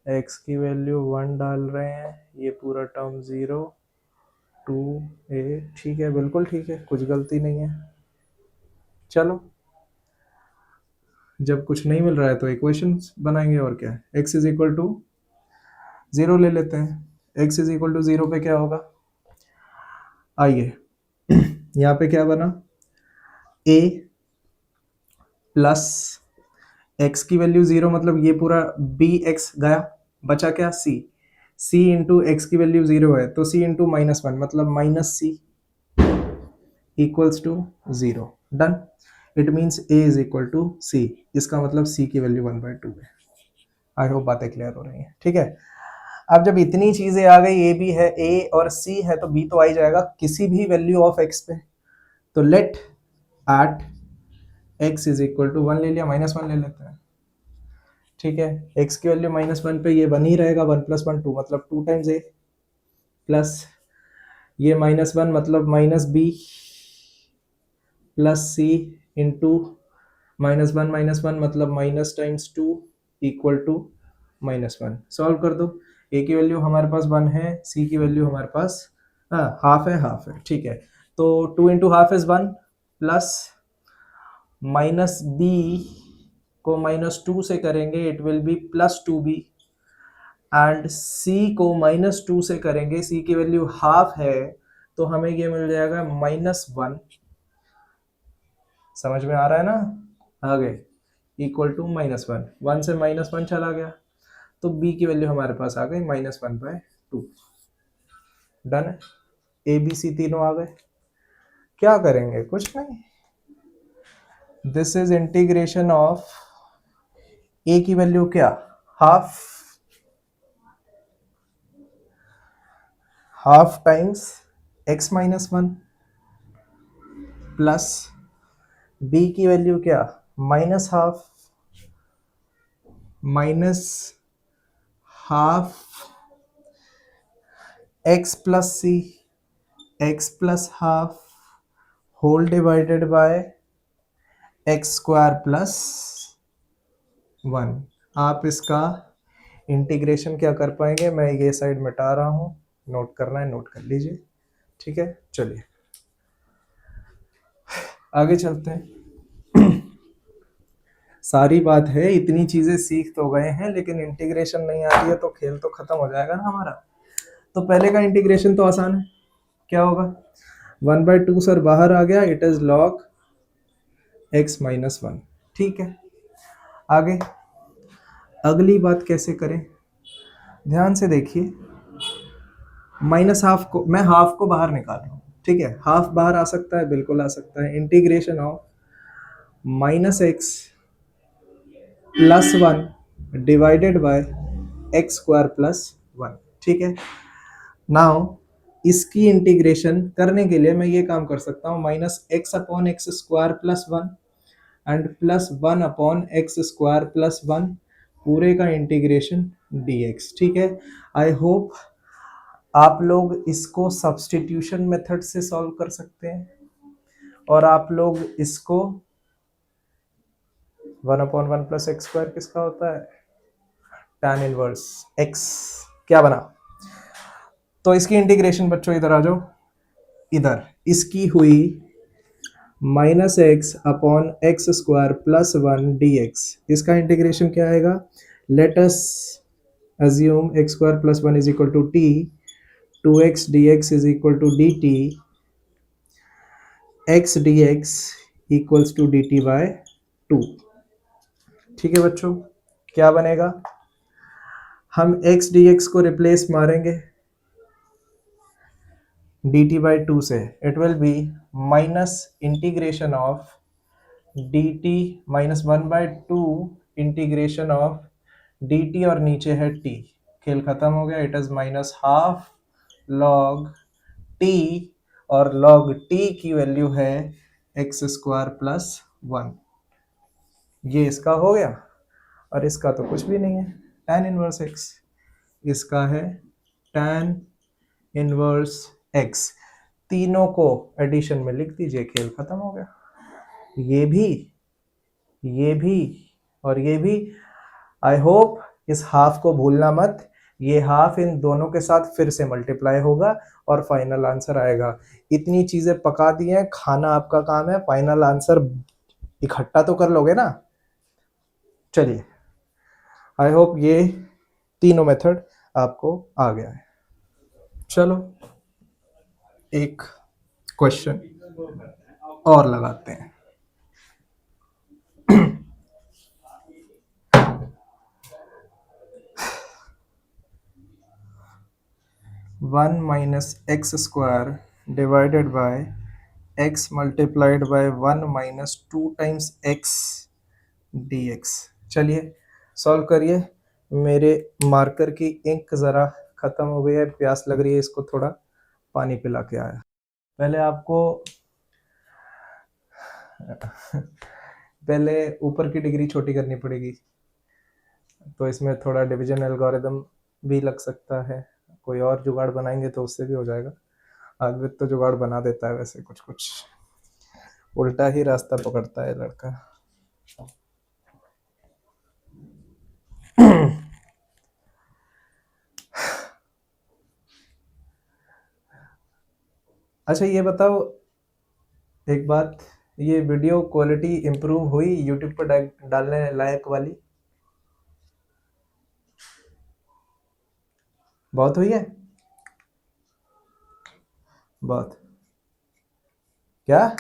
एक्स की वैल्यू 1 डाल रहे हैं, ये पूरा टर्म 0 2 a, ठीक है, बिल्कुल ठीक है, कुछ गलती नहीं है। चलो, जब कुछ नहीं मिल रहा है तो इक्वेशन बनाएंगे, और क्या है, x इज इक्वल टू 0 ले लेते हैं। x इज इक्वल टू 0 पे क्या होगा, आइए यहाँ पे क्या बना, a प्लस x की वैल्यू 0, मतलब ये पूरा bx गया, बचा क्या, c इंटू एक्स की वैल्यू 0 है, तो c इंटू माइनस 1 मतलब minus c equals to 0। Done, it means a is equal to c, इसका मतलब c की वैल्यू 1/2 है। आई होप बातें क्लियर हो रही हैं। ठीक है, अब जब इतनी चीजें आ गई, a भी है, a और c है, तो b तो आ ही जाएगा किसी भी वैल्यू ऑफ x पे। तो let at x is equal to 1 ले लिया, माइनस 1 ले लेते हैं। ठीक है, x की वैल्यू माइनस 1 पे ये बन ही रहेगा, 1 प्लस 1 2, मतलब 2 टाइम्स a प्लस ये माइनस 1 मतलब minus b plus c into -1 मतलब minus times 2 equal to -1। Solve कर दो, a की वैल्यू हमारे पास 1 है, c की वैल्यू हमारे पास हाफ है, हाफ है। ठीक है, तो 2 into half is 1 plus minus b को -2 से करेंगे, it will be plus 2b, and c को -2 से करेंगे, c की वैल्यू हाफ है, तो हमें ये मिल जाएगा -1। समझ में आ रहा है ना, आ गए, इक्वल टू -1, 1 से -1 चला गया, तो b की वैल्यू हमारे पास आ गई -1/2। डन है, ए बी सी तीनों आ गए। क्या करेंगे, कुछ नहीं, this is integration of a की वैल्यू क्या, half, half times x minus 1 plus b की वैल्यू क्या, minus half, minus half x plus c x plus half whole divided by x square plus 1। आप इसका इंटीग्रेशन क्या कर पाएंगे, मैं ये साइड मिटा रहा हूँ, नोट करना है नोट कर लीजिए, ठीक है। चलिए आगे चलते हैं। सारी बात है, इतनी चीजें सीख तो गए हैं लेकिन इंटीग्रेशन नहीं आ रही है तो खेल तो खत्म हो जाएगा ना हमारा। तो पहले का इंटीग्रेशन तो आसान है, क्या होगा, 1/2 सर बाहर आ गया, इट इज लॉग x-1, ठीक है। आगे अगली बात कैसे करें, ध्यान से देखिए, माइनस हाफ को मैं हाफ को बाहर निकाल रहा हूँ, ठीक है, हाफ बाहर आ सकता है, बिल्कुल आ सकता है। Integration of -x plus 1 divided by x square plus 1, ठीक है। नाउ इसकी इंटीग्रेशन करने के लिए मैं ये काम कर सकता हूँ, -x/x square plus 1 and plus 1/x square plus 1 पूरे का इंटीग्रेशन dx, ठीक है। आई होप आप लोग इसको सब्स्टिट्यूशन मेथड से सॉल्व कर सकते हैं और आप लोग इसको 1/1 प्लस एक्स स्क्वायर किसका होता है, tan इनवर्स x, क्या बना। तो इसकी इंटीग्रेशन बच्चों इधर आ जाओ, इधर इसकी हुई -x/x स्क्वायर प्लस 1 dx, इसका इंटीग्रेशन क्या आएगा, let us assume x square plus 1 is equal to t, 2x dx is equal to dt, x dx equals to dt by 2, ठीक है बच्चों। क्या बनेगा, हम x dx को रिप्लेस मारेंगे dt by 2 से, it will be minus integration of dt -1/2 integration of dt और नीचे है t, खेल खत्म हो गया, इट इज -12 log t और log t की वैल्यू है एक्स स्क्वायर प्लस 1, ये इसका हो गया। और इसका तो कुछ भी नहीं है, tan इनवर्स x, इसका है tan इनवर्स x, तीनों को एडिशन में लिख दीजिए, खेल खत्म हो गया। ये भी, ये भी और ये भी। आई होप इस हाफ को भूलना मत, ये हाफ इन दोनों के साथ फिर से मल्टीप्लाई होगा और फाइनल आंसर आएगा। इतनी चीजें पका दी हैं, खाना आपका काम है, फाइनल आंसर इकट्ठा तो कर लोगे ना। चलिए आई होप ये तीनों मेथड आपको आ गया है। चलो एक क्वेश्चन और लगाते हैं। 1 minus x square divided by x multiplied by 1 minus 2 times x dx। चलिए सॉल्व करिए, मेरे मार्कर की इंक ज़रा ख़त्म हो गई है, प्यास लग रही है, इसको थोड़ा पानी पिला के आया। पहले आपको पहले ऊपर की डिग्री छोटी करनी पड़ेगी, तो इसमें थोड़ा डिवीजन एल्गोरिदम भी लग सकता है, कोई और जुगाड़ बनाएंगे तो उससे भी हो जाएगा। अद्वित तो जुगाड़ बना देता है, वैसे कुछ कुछ उल्टा ही रास्ता पकड़ता है लड़का। अच्छा ये बताओ एक बात, ये वीडियो क्वालिटी इम्प्रूव हुई यूट्यूब पर डालने लायक वाली, बहुत हुई है, बहुत, क्या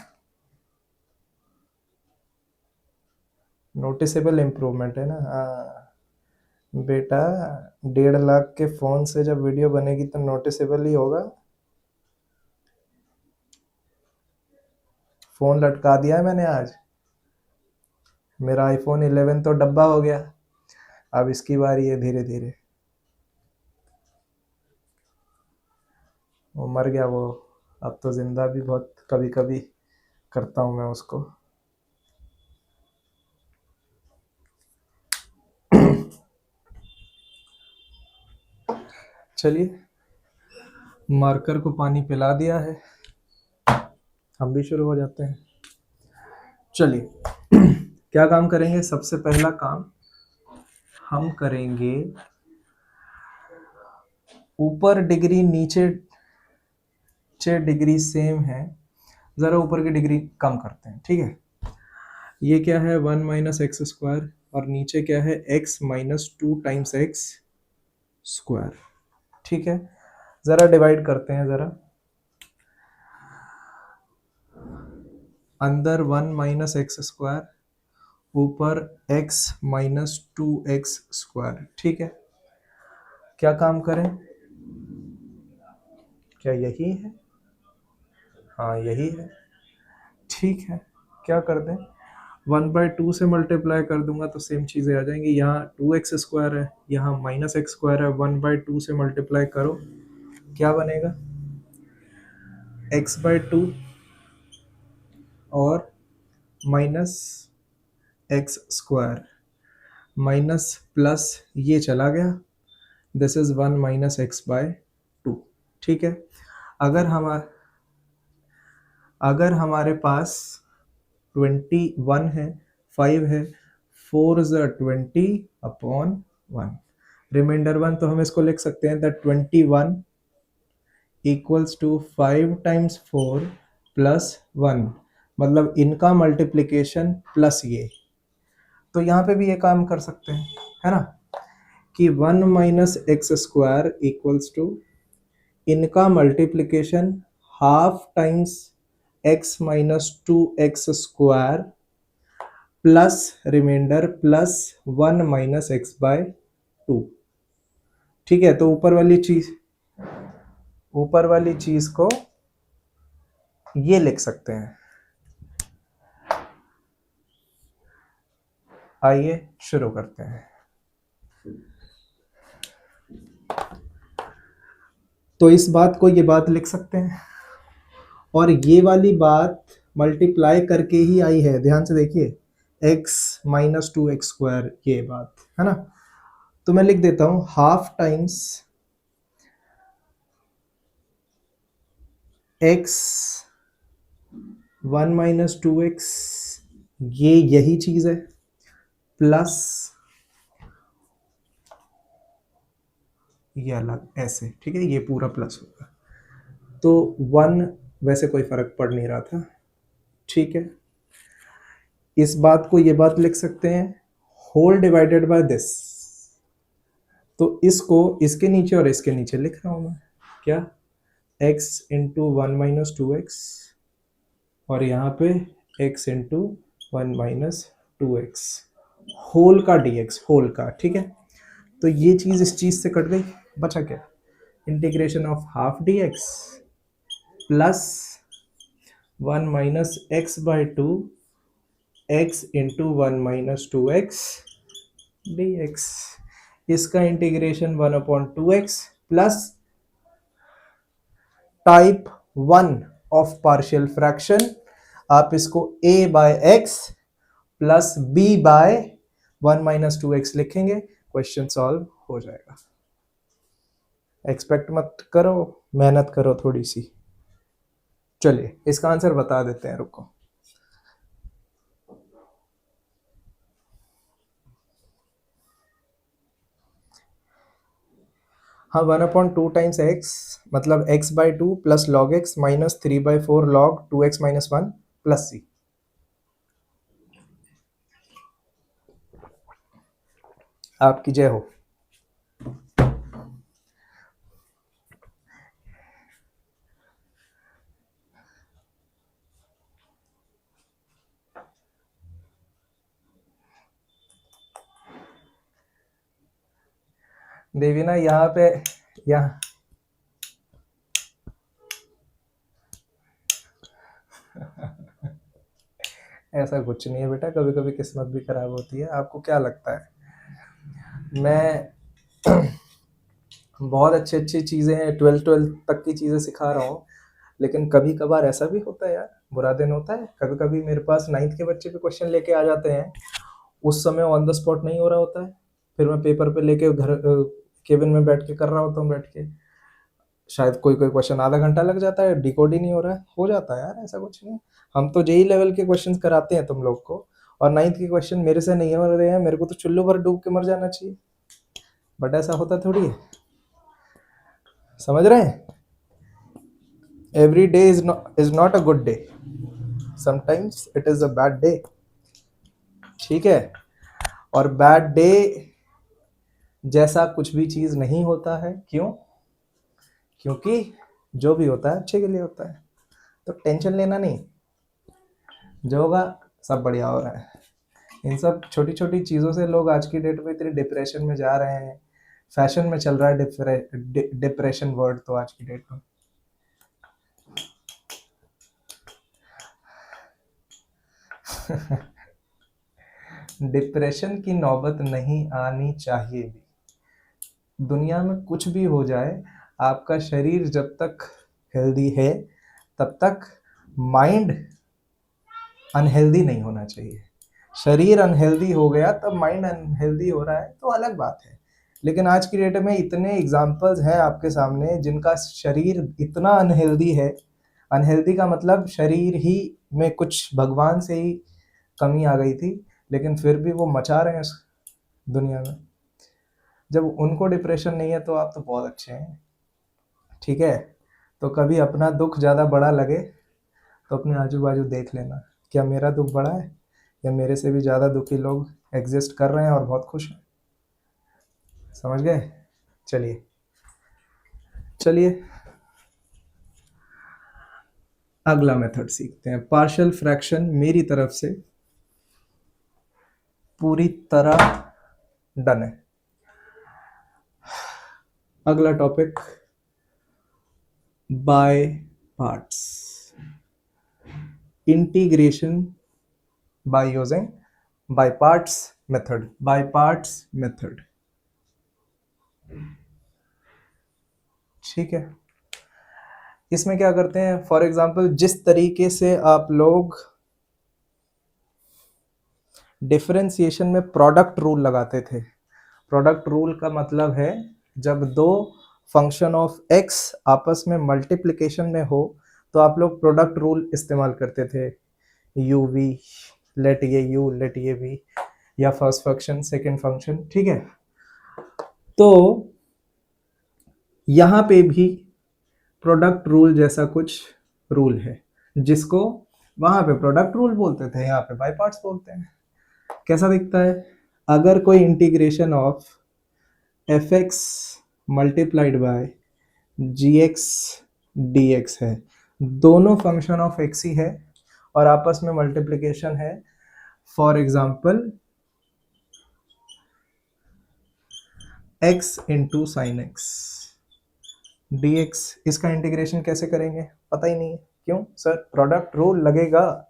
नोटिसेबल इम्प्रूवमेंट है ना। हाँ बेटा, 1.5 लाख के फोन से जब वीडियो बनेगी तो नोटिसेबल ही होगा। फोन लटका दिया है मैंने आज, मेरा आईफोन 11 तो डब्बा हो गया, अब इसकी बारी है धीरे धीरे। वो मर गया वो, अब तो जिंदा भी बहुत कभी कभी करता हूँ मैं उसको। चलिए मार्कर को पानी पिला दिया है, हम भी शुरू हो जाते हैं। चलिए क्या काम करेंगे? सबसे पहला काम हम करेंगे, ऊपर डिग्री नीचे डिग्री सेम है, जरा ऊपर की डिग्री कम करते हैं, ठीक है। ये क्या है? 1 - x² और नीचे क्या है? x - 2 टाइम्स x स्क्वायर, ठीक है। जरा डिवाइड करते हैं, जरा अंदर 1 - x², ऊपर x - 2x², ठीक है। क्या काम करें? क्या यही है? हाँ यही है, ठीक है। क्या कर दें? 1/2 से मल्टीप्लाई कर दूंगा तो सेम चीज़ें आ जाएंगी। यहाँ 2x² है, यहाँ -x² है, 1/2 से मल्टीप्लाई करो, क्या बनेगा? x/2 और -x², माइनस प्लस ये चला गया, दिस इज 1 - x/2, ठीक है। अगर हमारे पास 21 है, 5 है, 4 × 20/1, रिमाइंडर 1, तो हम इसको लिख सकते हैं that 21 equals to 5 times 4 plus 1, मतलब इनका मल्टीप्लिकेशन प्लस ये। तो यहाँ पे भी ये काम कर सकते हैं, है ना, कि 1 - x² इक्वल्स टू इनका multiplication half times x - 2x² plus remainder plus 1 - x/2, ठीक है। तो ऊपर वाली चीज को ये लिख सकते हैं। आइए शुरू करते हैं। तो इस बात को ये बात लिख सकते हैं, और ये वाली बात मल्टीप्लाई करके ही आई है, ध्यान से देखिए, x - 2x², ये बात है ना। तो मैं लिख देता हूं हाफ टाइम्स x 1 - 2x, ये यही चीज है, प्लस ये अलग ऐसे, ठीक है, ये पूरा प्लस होगा। तो 1 वैसे कोई फर्क पड़ नहीं रहा था, ठीक है। इस बात को ये बात लिख सकते हैं, होल डिवाइडेड बाय दिस, तो इसको इसके नीचे और इसके नीचे लिख रहा हूं मैं, क्या? x × 1 - 2x, और यहाँ पे x × 1 - 2x, होल का dx, होल का, ठीक है। तो ये चीज इस चीज से कट गई, बचा क्या? Integration of half dx plus 1 - x/2 x × 1 - 2x dx, इसका integration 1/2x plus type 1 of partial fraction, आप इसको a/x प्लस b/1 - 2x लिखेंगे, क्वेश्चन सॉल्व हो जाएगा। एक्सपेक्ट मत करो, मेहनत करो थोड़ी सी। चलिए इसका आंसर बता देते हैं, रुको। हाँ, 1/2 टाइम्स x, मतलब x/2 plus log x minus 3/4 log 2x - 1 plus c। आपकी जय हो। देवीना यहाँ पे, यहाँ ऐसा कुछ नहीं है बेटा, कभी कभी किस्मत भी खराब होती है। आपको क्या लगता है मैं बहुत अच्छी अच्छी चीज़ें हैं, 12th तक की चीज़ें सिखा रहा हूँ, लेकिन कभी कभार ऐसा भी होता है यार, बुरा दिन होता है। कभी कभी मेरे पास 9th के बच्चे भी क्वेश्चन लेके आ जाते हैं, उस समय ऑन द स्पॉट नहीं हो रहा होता है, फिर मैं पेपर पे लेके घर केबिन में बैठ के कर रहा होता हूँ, बैठ के शायद कोई कोई क्वेश्चन आधा घंटा लग जाता है, डिकोड ही नहीं हो रहा है, हो जाता है यार, ऐसा कुछ नहीं। हम तो जेई लेवल के क्वेश्चंस कराते हैं तुम लोग को, और 9th के क्वेश्चन मेरे से नहीं हो रहे हैं, मेरे को तो चुल्लू भर डूब के मर जाना चाहिए, बट ऐसा होता थोड़ी है। समझ रहे हैं? Every day is not a good day, sometimes it is a bad day. ठीक है? और बैड डे जैसा कुछ भी चीज नहीं होता है। क्यों? क्योंकि जो भी होता है अच्छे के लिए होता है, तो टेंशन लेना नहीं, जो होगा सब बढ़िया हो रहा है। इन सब छोटी छोटी चीज़ों से लोग आज की डेट में इतने डिप्रेशन में जा रहे हैं। फैशन में चल रहा है डिप्रेशन वर्ड तो आज की डेट में। डिप्रेशन की नौबत नहीं आनी चाहिए भी। दुनिया में कुछ भी हो जाए, आपका शरीर जब तक हेल्दी है तब तक माइंड अनहेल्दी नहीं होना चाहिए। शरीर अनहेल्दी हो गया तब माइंड अनहेल्दी हो रहा है तो अलग बात है। लेकिन आज की डेट में इतने एग्जाम्पल्स हैं आपके सामने जिनका शरीर इतना अनहेल्दी है। अनहेल्दी का मतलब शरीर ही में कुछ भगवान से ही कमी आ गई थी, लेकिन फिर भी वो मचा रहे हैं इस दुनिया में। जब उनको डिप्रेशन नहीं है तो आप तो बहुत अच्छे हैं। ठीक है? तो कभी अपना दुख ज़्यादा बड़ा लगे तो अपने आजू बाजू देख लेना, क्या मेरा दुख बड़ा है या मेरे से भी ज़्यादा दुखी लोग एग्जिस्ट कर रहे हैं और बहुत खुश हैं। समझ गए? चलिए चलिए अगला मेथड सीखते हैं। पार्शियल फ्रैक्शन मेरी तरफ से पूरी तरह डन है। अगला topic by parts, integration by using by parts method. By parts method, ठीक है? इसमें क्या करते हैं, फॉर एग्जांपल जिस तरीके से आप लोग डिफरेंशिएशन में प्रोडक्ट रूल लगाते थे। प्रोडक्ट रूल का मतलब है जब दो फंक्शन ऑफ एक्स आपस में मल्टीप्लिकेशन में हो तो आप लोग प्रोडक्ट रूल इस्तेमाल करते थे। यू वी, लेट ये यू लेट ये वी, या फर्स्ट फंक्शन सेकंड फंक्शन। ठीक है? तो यहाँ पे भी प्रोडक्ट रूल जैसा कुछ रूल है जिसको वहां पे प्रोडक्ट रूल बोलते थे, यहाँ पे बाय पार्ट्स बोलते हैं। कैसा दिखता है? अगर कोई integration of f x multiplied by g x d x है, दोनों फंक्शन ऑफ एक्स ही है और आपस में मल्टीप्लिकेशन है। For example x into sine x d x, इसका इंटीग्रेशन कैसे करेंगे पता ही नहीं है। क्यों सर? प्रोडक्ट रूल लगेगा,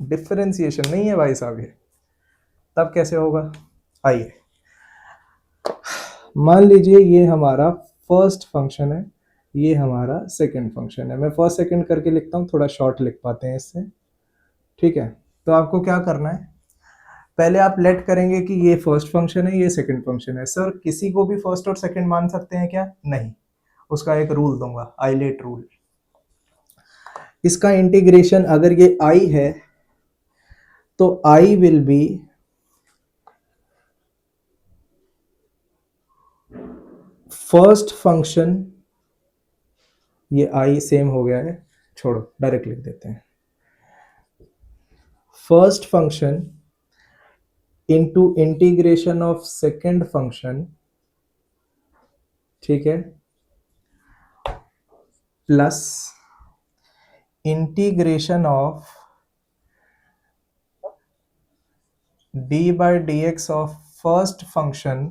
डिफरेंशिएशन नहीं है भाई साहब ये। तब कैसे होगा? आइए मान लीजिए ये हमारा फर्स्ट फंक्शन है, ये हमारा सेकंड फंक्शन है। मैं फर्स्ट सेकंड करके लिखता हूँ, थोड़ा शॉर्ट लिख पाते हैं इससे। ठीक है? तो आपको क्या करना है, पहले आप लेट करेंगे कि ये फर्स्ट फंक्शन है ये सेकंड फंक्शन है। सर किसी को भी फर्स्ट और सेकंड मान सकते हैं क्या? नहीं, उसका एक रूल दूंगा, आई लेट रूल। इसका इंटीग्रेशन अगर ये आई है तो I will be first function, ये आई सेम हो गया है, छोड़ो डायरेक्ट लिख देते हैं, first function into integration of second function, ठीक है, plus integration of d by d x of first function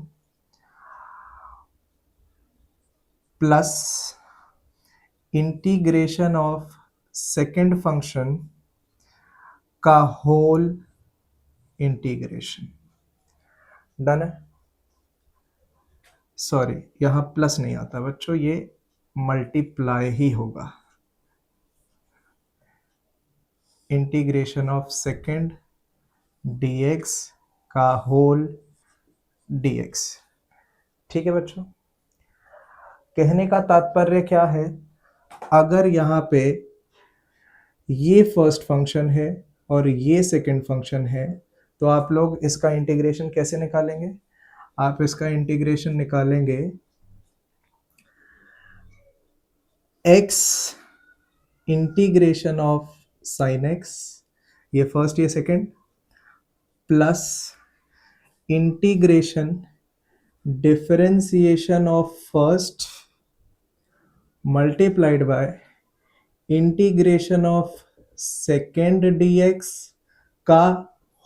plus integration of second function का होल इंटीग्रेशन। डन है? सॉरी यहां प्लस नहीं आता बच्चों, ये मल्टीप्लाई ही होगा। इंटीग्रेशन ऑफ सेकेंड dx का होल dx। ठीक है बच्चों? कहने का तात्पर्य क्या है, अगर यहाँ पे ये फर्स्ट फंक्शन है और ये सेकंड फंक्शन है, तो आप लोग इसका इंटीग्रेशन कैसे निकालेंगे? आप इसका इंटीग्रेशन निकालेंगे x integration of sine x, ये फर्स्ट ये second, plus integration differentiation of first multiplied by integration of second dx का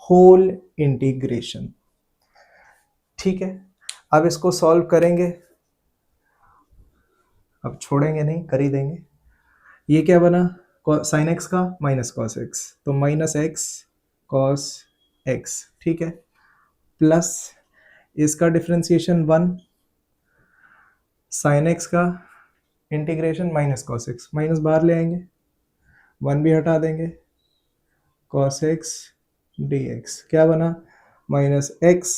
होल इंटीग्रेशन। ठीक है, अब इसको सॉल्व करेंगे, अब छोड़ेंगे नहीं, कर ही देंगे। ये क्या बना? साइन एक्स का माइनस कॉस एक्स, तो माइनस एक्स कॉस एक्स, ठीक है, प्लस इसका डिफरेंशिएशन 1, साइन एक्स का integration minus cos x, minus बाहर ले आएंगे, 1 भी हटा देंगे, कॉस एक्स डी एक्स क्या बना? माइनस एक्स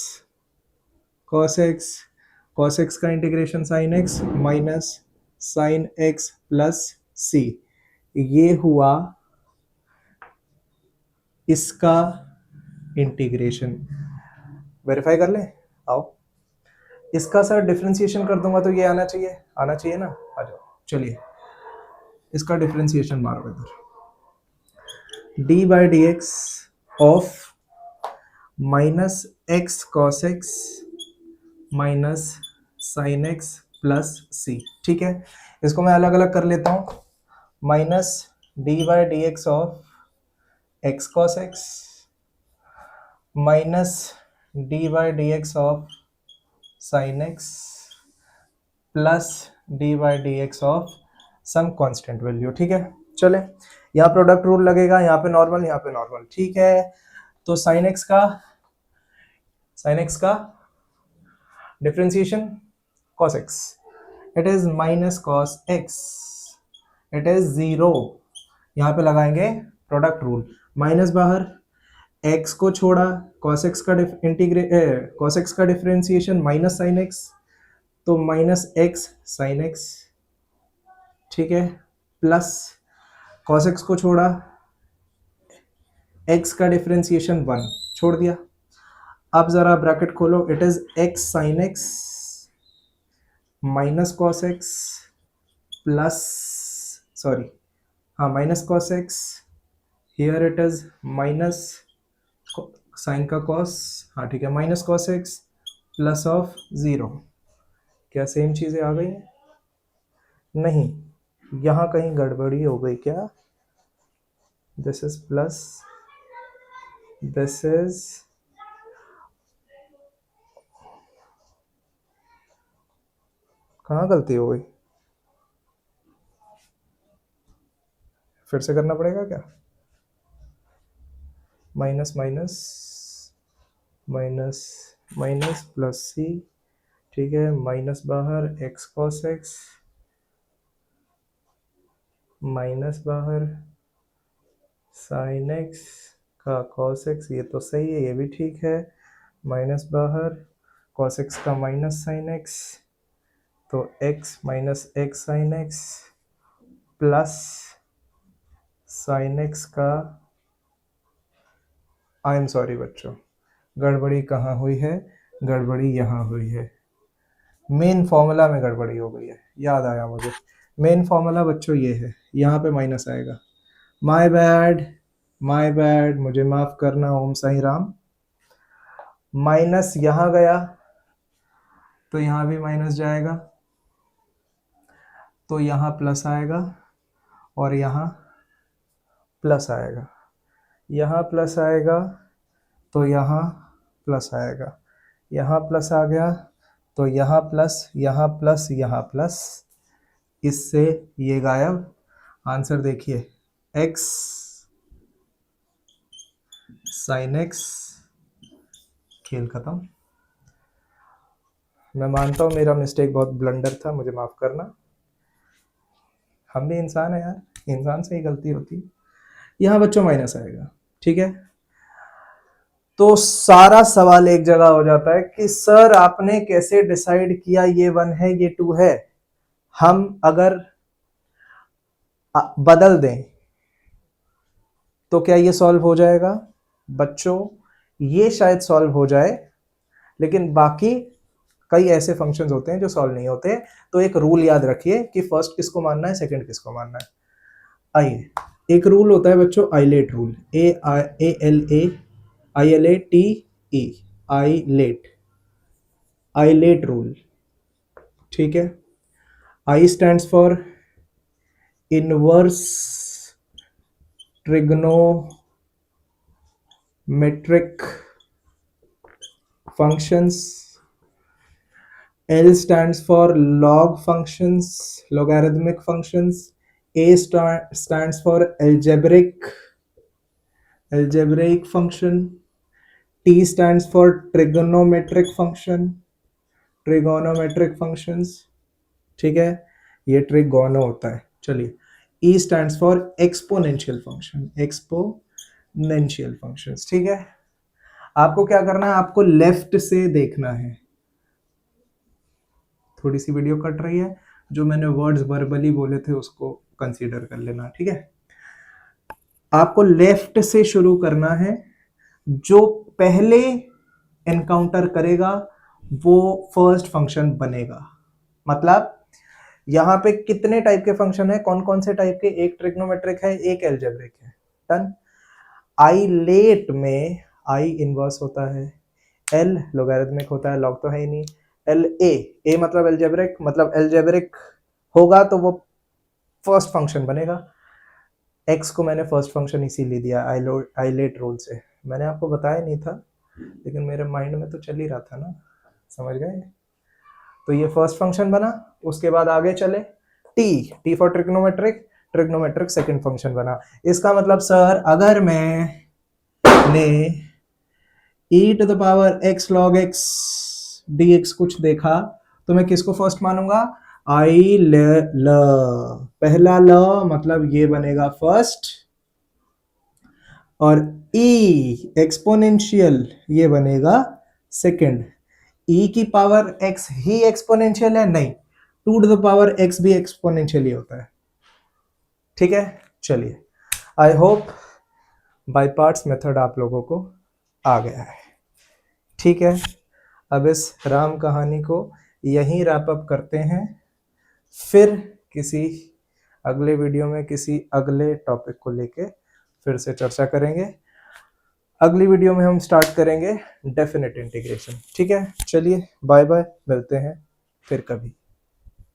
कॉस एक्स का integration sine x minus sine x plus c, ये हुआ इसका इंटीग्रेशन। वेरीफाई कर लें, आओ इसका सर डिफरेंशिएशन कर दूंगा तो ये आना चाहिए ना, आ जाओ, चलिए इसका डिफरेंशिएशन मारो इधर, d by d x of minus x cos x minus sine x plus c. ठीक है, इसको मैं अलग अलग कर लेता हूं, minus d by d x of x cos x minus d by d x of sine x plus d by d x of some constant value. ठीक है, चले यहाँ प्रोडक्ट रूल लगेगा, यहाँ पे नॉर्मल, यहाँ पे नॉर्मल। ठीक है, तो साइन एक्स का differentiation cos x, it is minus cos x, it is 0। यहाँ पे लगाएंगे प्रोडक्ट रूल, माइनस बाहर, x को छोड़ा, cos x का डिफरेंशिएशन माइनस साइन x, तो माइनस x साइन x, ठीक है, प्लस cos x को छोड़ा, x का डिफरेंशिएशन 1 छोड़ दिया। अब जरा ब्रैकेट खोलो, it is x sine x minus cos x plus, sorry हाँ, minus cos x, here it is minus sine का कॉस, हाँ ठीक है, minus cos x plus of 0। क्या सेम चीजें आ गई हैं? नहीं, यहाँ कहीं गड़बड़ी हो गई क्या? This is plus, this is, कहाँ गलती हो गई? फिर से करना पड़ेगा क्या? Minus minus minus minus plus c, ठीक है, माइनस बाहर, एक्स कॉस एक्स माइनस बाहर साइन एक्स का कॉस एक्स, ये तो सही है, ये भी ठीक है, माइनस बाहर कॉस एक्स का माइनस साइन एक्स, तो x minus x sign x plus sign x का, आई एम सॉरी बच्चों, गड़बड़ी कहाँ हुई है? गड़बड़ी यहाँ हुई है, मेन फॉर्मूला में गड़बड़ी हो गई है, याद आया मुझे। मेन फॉर्मूला बच्चों ये है, यहाँ पे माइनस आएगा, माय बैड, मुझे माफ करना, ओम साई राम। माइनस यहाँ गया तो यहाँ भी माइनस जाएगा, तो यहाँ प्लस आएगा और यहाँ प्लस आएगा, यहाँ प्लस आएगा तो यहाँ प्लस आएगा, यहाँ प्लस आ गया तो यहाँ प्लस, यहाँ प्लस, यहाँ प्लस, इससे ये गायब। आंसर देखिए, x साइन x, खेल खत्म। मैं मानता हूँ मेरा मिस्टेक बहुत ब्लंडर था, मुझे माफ करना, हम भी इंसान है यार, इंसान से ही गलती होती है। यहाँ बच्चों माइनस आएगा, ठीक है, तो सारा सवाल एक जगह हो जाता है कि सर आपने कैसे डिसाइड किया ये 1 है ये 2 है। हम अगर बदल दें तो क्या ये सॉल्व हो जाएगा बच्चों? ये शायद सॉल्व हो जाए, लेकिन बाकी कई ऐसे फंक्शंस होते हैं जो सॉल्व नहीं होते। तो एक रूल याद रखिए कि फर्स्ट किसको मानना है, सेकंड किसको मानना है। आइए, एक रूल होता है बच्चों, ILATE rule, AILATE, ILATE rule, ठीक है। I stands for inverse trigonometric functions, L stands for log functions, logarithmic functions, A stands for algebraic function, T stands for trigonometric functions, ठीक है, ये ट्रिगोनो होता है। चलिए, E stands for exponential functions, ठीक है। आपको क्या करना है, आपको लेफ्ट से देखना है। थोड़ी सी वीडियो कट रही है, जो मैंने वर्ड्स वर्बली बोले थे उसको कंसीडर कर लेना, ठीक है। आपको लेफ्ट से शुरू करना है, जो पहले एनकाउंटर करेगा वो फर्स्ट फंक्शन बनेगा। मतलब यहां पे कितने टाइप के फंक्शन है, कौन कौन से टाइप के, एक ट्रिग्नोमेट्रिक है, एक एल्जेब्रिक है, डन। आइलेट में आई इनवर्स होता है, एल लोगैरिथमिक होता है, लॉग तो है ही नहीं, एल ए मतलब एल्जेब्रिक, मतलब एल्जेब्रिक होगा तो वो फर्स्ट फंक्शन बनेगा। एक्स को मैंने फर्स्ट फंक्शन इसीलिए दिया आइलेट रूल से, मैंने आपको बताया नहीं था लेकिन मेरे माइंड में तो चल ही रहा था ना, समझ गए। तो ये फर्स्ट फंक्शन बना, उसके बाद आगे चले, T for trigonometric second function बना। इसका मतलब सर अगर मैंने e to the power x log x dx कुछ देखा तो मैं किसको फर्स्ट मानूंगा, आई ल, पहला ल मतलब ये बनेगा फर्स्ट, और e एक्सपोनेंशियल ये बनेगा सेकंड। e की पावर x ही एक्सपोनेंशियल है, नहीं, 2 टू द पावर x भी एक्सपोनेंशियल ही होता है, ठीक है। चलिए, I hope by parts method आप लोगों को आ गया है, ठीक है। अब इस राम कहानी को यहीं रैप अप करते हैं, फिर किसी अगले वीडियो में किसी अगले टॉपिक को लेके फिर से चर्चा करेंगे। अगली वीडियो में हम स्टार्ट करेंगे डेफिनेट इंटीग्रेशन, ठीक है। चलिए बाय बाय, मिलते हैं फिर कभी।